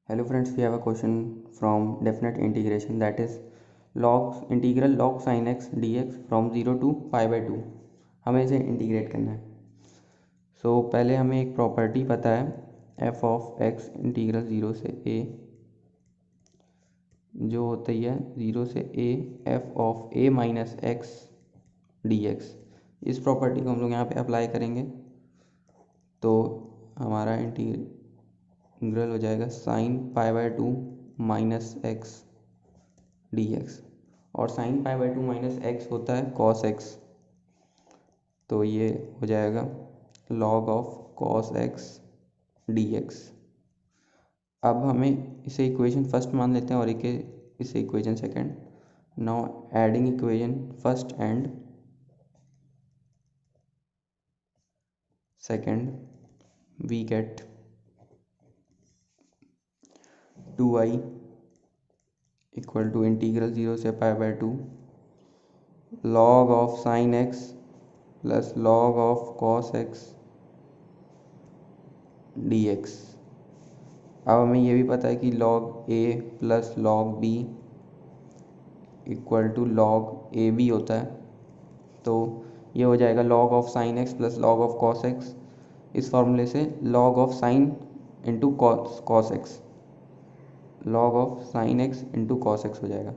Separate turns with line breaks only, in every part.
Hello friends, we have a question from definite integration, that is log sin x dx from 0 to pi by 2. हमें इसे integrate करना है। पहले हमें एक प्रॉपर्टी पता है f ऑफ x इंटीग्रल 0 से a जो होती है 0 से a f of a minus x dx। इस प्रॉपर्टी को हम लोग यहाँ पे अप्लाई करेंगे तो हमारा इंटीग्रल हो जाएगा sine pi by 2 minus x d x, और sine pi by 2 minus x होता है कॉस एक्स, तो ये हो जाएगा log of cos x d x. अब हमें इसे इक्वेशन फर्स्ट मान लेते हैं और इसे equation second. Now adding equation first and second we get 2i equal to integral 0 से pi by 2 log of sine x plus log of cos x d x. अब हमें ये भी पता है कि log a plus log b equal to log a b होता है, तो ये हो जाएगा log of sine x plus log of cos x. इस फॉर्मूले से log of sine into cos x, log of sine x into cos x हो जाएगा।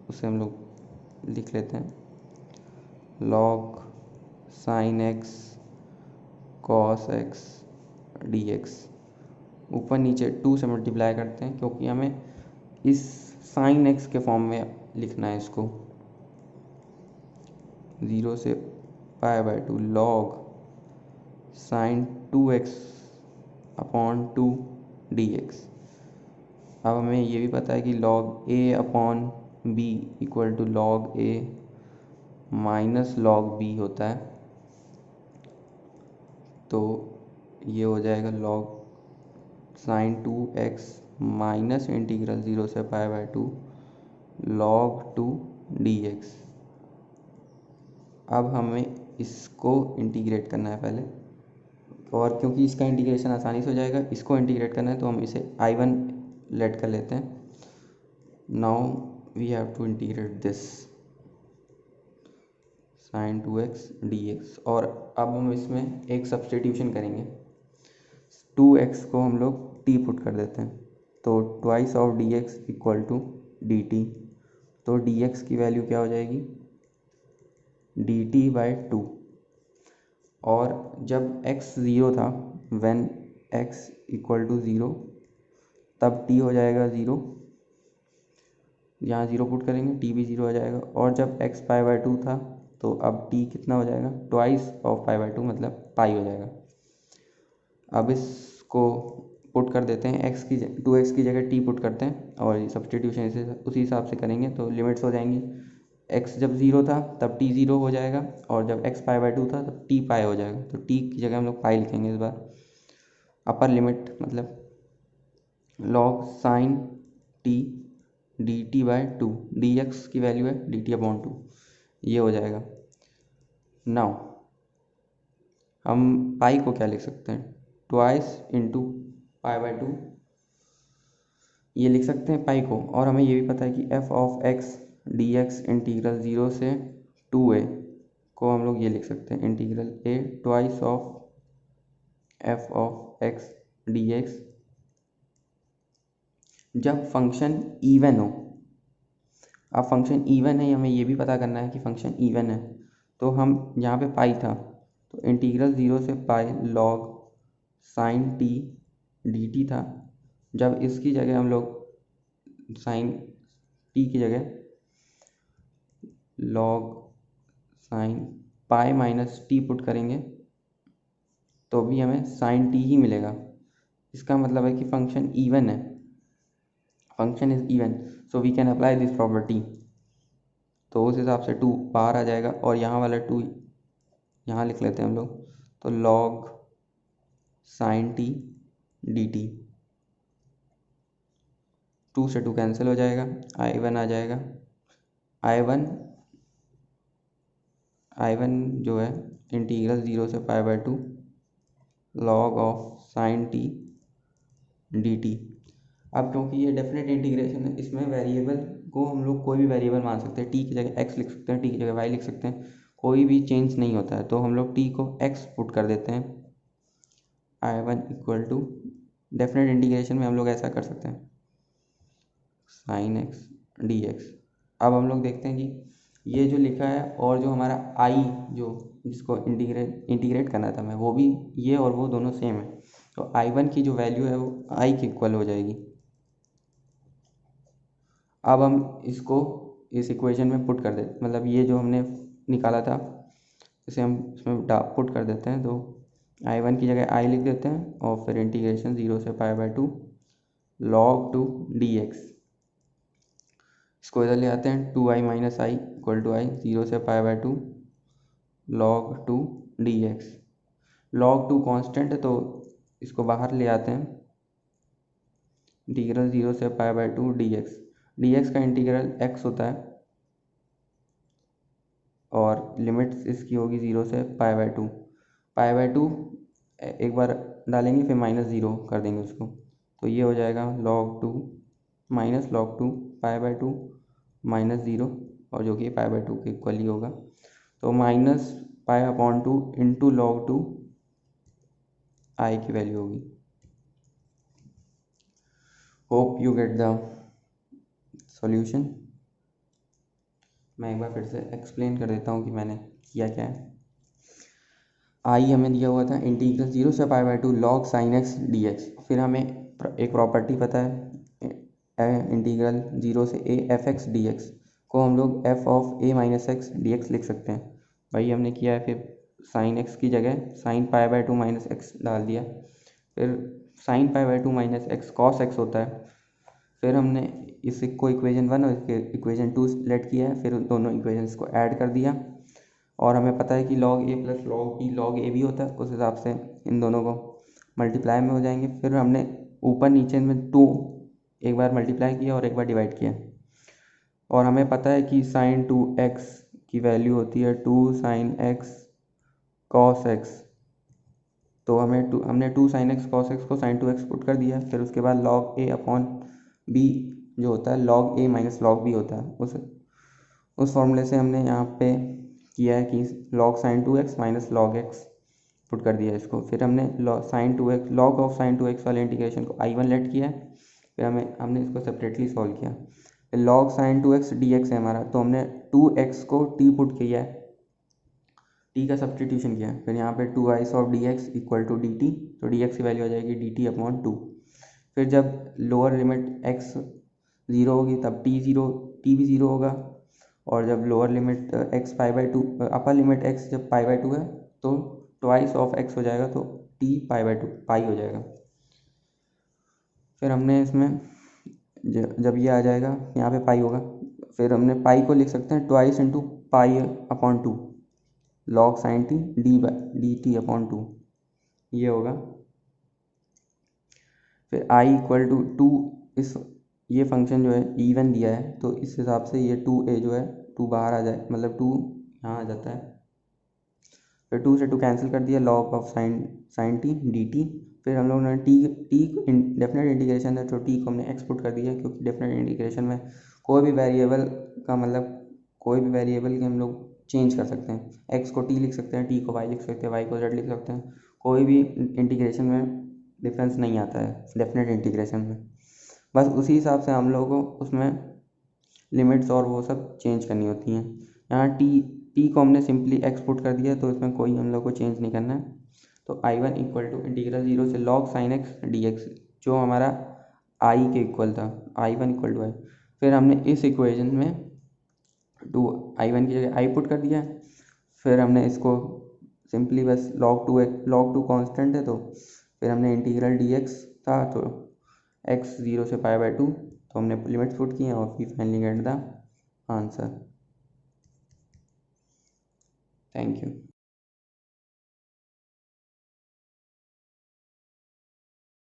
उसे हम लोग लिख लेते हैं log sine x cos x d x. ऊपर नीचे 2 से मल्टीप्लाई करते हैं क्योंकि हमें इस साइन एक्स के फॉर्म में लिखना है इसको। 0 से pi by 2 log sine 2x upon 2 d x. अब हमें ये भी पता है कि log a upon b equal to log a minus log b होता है, तो ये हो जाएगा log sine 2x minus integral 0 से pi by 2 log 2 d x. अब हमें इसको इंटीग्रेट करना है पहले, और क्योंकि इसका इंटीग्रेशन आसानी से हो जाएगा, इसको इंटीग्रेट करना है तो हम इसे I1 लेट कर लेते हैं। Now we have to integrate this sine 2x dx, और अब हम इसमें एक सब्सटीट्यूशन करेंगे। 2x को हम लोग t पुट कर देते हैं, तो twice of dx equal to dt। तो dx की वैल्यू क्या हो जाएगी dt बाय 2, और जब x 0 था, व्हेन x इक्वल टू 0, तब t हो जाएगा 0। यहाँ 0 पुट करेंगे t भी 0 हो जाएगा, और जब x पाई बाय 2 था तो अब t कितना हो जाएगा ट्वाइस ऑफ पाई बाय 2 मतलब पाई हो जाएगा। अब इसको पुट कर देते हैं, टू एक्स की जगह t पुट करते हैं और सब्सटीट्यूशन इसे उसी हिसाब से करेंगे तो लिमिट्स हो जाएंगी। x जब 0 था तब t 0 हो जाएगा, और जब x पाई बाय 2 था तब t पाई हो जाएगा, तो t की जगह हम लोग पाई लिखेंगे इस बार। अपर लिमिट मतलब log sine t d t by 2, d x की वैल्यू है डी टी अपॉन 2, ये हो जाएगा। नाउ हम पाई को क्या लिख सकते हैं ट्वाइस इंटू पाई बाय 2, ये लिख सकते हैं पाई को। और हमें ये भी पता है कि f of x D x integral 0 से 2a को हम लोग ये लिख सकते हैं integral a twice of f of x D x. जब फंक्शन इवन हो, अब फंक्शन इवन है, हमें ये भी पता करना है कि फंक्शन इवन है, तो हम यहाँ पे पाई था तो इंटीग्रल 0 से pi log sine t d T था। जब इसकी जगह हम लोग साइन t की जगह log sine pi minus T put करेंगे तो भी हमें साइन t ही मिलेगा। इसका मतलब है कि फंक्शन इवन है, function is even, so we can apply this property. तो उस हिसाब से 2 बाहर आ जाएगा, और यहाँ वाला 2 यहाँ लिख लेते हैं हम लोग, तो log sine t d T. 2 से 2 कैंसिल हो जाएगा, I1 आ जाएगा। I1 जो है इंटीग्रल 0 से pi by 2 log of sign t d T. अब क्योंकि ये डेफिनेट इंटीग्रेशन है, इसमें वेरिएबल को हम लोग कोई भी वेरिएबल मान सकते हैं, टी की जगह एक्स लिख सकते हैं, टी की जगह वाई लिख सकते हैं, कोई भी चेंज नहीं होता है। तो हम लोग टी को एक्स पुट कर देते हैं, I1 equal to, definite integration में हम लोग ऐसा कर सकते हैं साइन एक्स डी एक्स। अब हम लोग देखते हैं कि ये जो लिखा है और जो हमारा आई जो जिसको इंटीग्रेट करना था मैं, वो भी ये और वो दोनों सेम है। तो I1 की जो वैल्यू है वो आई के इक्वल हो जाएगी। अब हम इसको इस इक्वेशन में पुट कर देते, मतलब ये जो हमने निकाला था इसे हम इसमें पुट कर देते हैं। तो I1 की जगह आई लिख देते हैं और फिर इंटीग्रेशन 0 से π/2 log 2 dx। इसको इधर ले आते हैं, 2i minus i equal to i, 0 से π/2 log 2 dx। log 2 कांस्टेंट है तो इसको बाहर ले आते हैं, इंटीग्रल 0 से π/2 dx। dx का इंटीग्रल x होता है और लिमिट्स इसकी होगी 0 से π/2। π/2 एक बार डालेंगे फिर -0 कर देंगे उसको, तो ये हो जाएगा log 2 माइनस log 2 π/2 -0, और जो कि π/2 के इक्वल ही होगा। तो -π/2 इंटू log 2 आई की वैल्यू होगी। Hope you get the solution. मैं एक बार फिर से एक्सप्लेन कर देता हूँ कि मैंने किया क्या है। आई हमें दिया हुआ था इंटीग्रल 0 से π/2 log sin x dx। फिर हमें एक प्रॉपर्टी पता है, इंटीग्रल 0 से a f x dx को हम लोग f of a minus x dx लिख सकते हैं। वही हमने किया है। फिर sin x की जगह sin π/2 माइनस एक्स डाल दिया, फिर sin π/2 minus x cos x होता है। फिर हमने इसको इक्वेशन 1 और इक्वेशन 2 लेट किया है, फिर दोनों इक्वेशंस को ऐड कर दिया और हमें पता है कि log a plus log b log a भी होता है, उस हिसाब से इन दोनों को मल्टीप्लाई में हो जाएंगे। फिर हमने ऊपर नीचे में 2 एक बार मल्टीप्लाई किया और एक बार डिवाइड किया, और हमें पता है कि sin 2x की वैल्यू होती है 2 sin x cos x। तो हमने 2 sin x cos x को sin 2x पुट कर दिया। फिर उसके बाद log a अपॉन b जो होता है log a minus log b होता है, उस फॉर्मूले से हमने यहाँ पे किया है कि log sin 2x minus log x put कर दिया इसको। फिर हमने sin 2x log of sin 2x वाले इंटीग्रेशन को I1 लेट किया है, फिर हमने इसको सेपरेटली सॉल्व किया। फिर log sin 2x dx है हमारा, तो हमने 2x को t पुट किया है, t का सब्सटीट्यूशन किया है। फिर यहाँ पे 2i of dx equal to dt, तो dx की वैल्यू आ जाएगी dt अपॉन 2। फिर जब लोअर लिमिट x 0 होगी तब t भी 0 होगा, और जब lower limit x π/2 upper limit x जब π/2 है तो ट्वाइस ऑफ x हो जाएगा, तो t π/2 पाई हो जाएगा। फिर हमने इसमें जब ये आ जाएगा यहाँ पे पाई होगा, फिर हमने पाई को लिख सकते हैं twice into pi upon 2 log sin t d t upon 2, ये होगा। फिर i इक्वल टू 2, ये फंक्शन जो है इवन दिया है तो इस हिसाब से ये 2a जो है 2 बाहर आ जाए, मतलब 2 यहाँ आ जाता है। फिर 2 से 2 कैंसिल कर दिया, log of sin t dt। फिर हम लोगों ने t डेफिनेट इंटीग्रेशन है तो t को हमने एक्स पुट कर दिया, क्योंकि डेफिनेट इंटीग्रेशन में कोई भी वेरिएबल का मतलब कोई भी वेरिएबल के हम लोग चेंज कर सकते हैं। x को t लिख सकते हैं, t को y लिख सकते हैं, y को z लिख सकते हैं। कोई भी इंटीग्रेशन में डिफरेंस नहीं आता है डेफिनेट इंटीग्रेशन में, बस उसी हिसाब से हम लोगों को उसमें लिमिट्स और वो सब चेंज करनी होती हैं। यहाँ टी को हमने सिंपली एक्स पुट कर दिया, तो इसमें कोई हम लोग को चेंज नहीं करना है। तो I1 इक्वल टू इंटीग्रल 0 से log sin x dx जो हमारा आई के इक्वल था, I1 इक्वल टू आई। फिर हमने इस इक्वेशन में I1 की जगह आई पुट कर दिया, फिर हमने इसको सिंपली बस log 2 कांस्टेंट है, तो फिर हमने इंटीग्रल dx था तो x 0 से π/2, तो हमने लिमिट्स पुट किए और फिर finally get the answer. Thank you.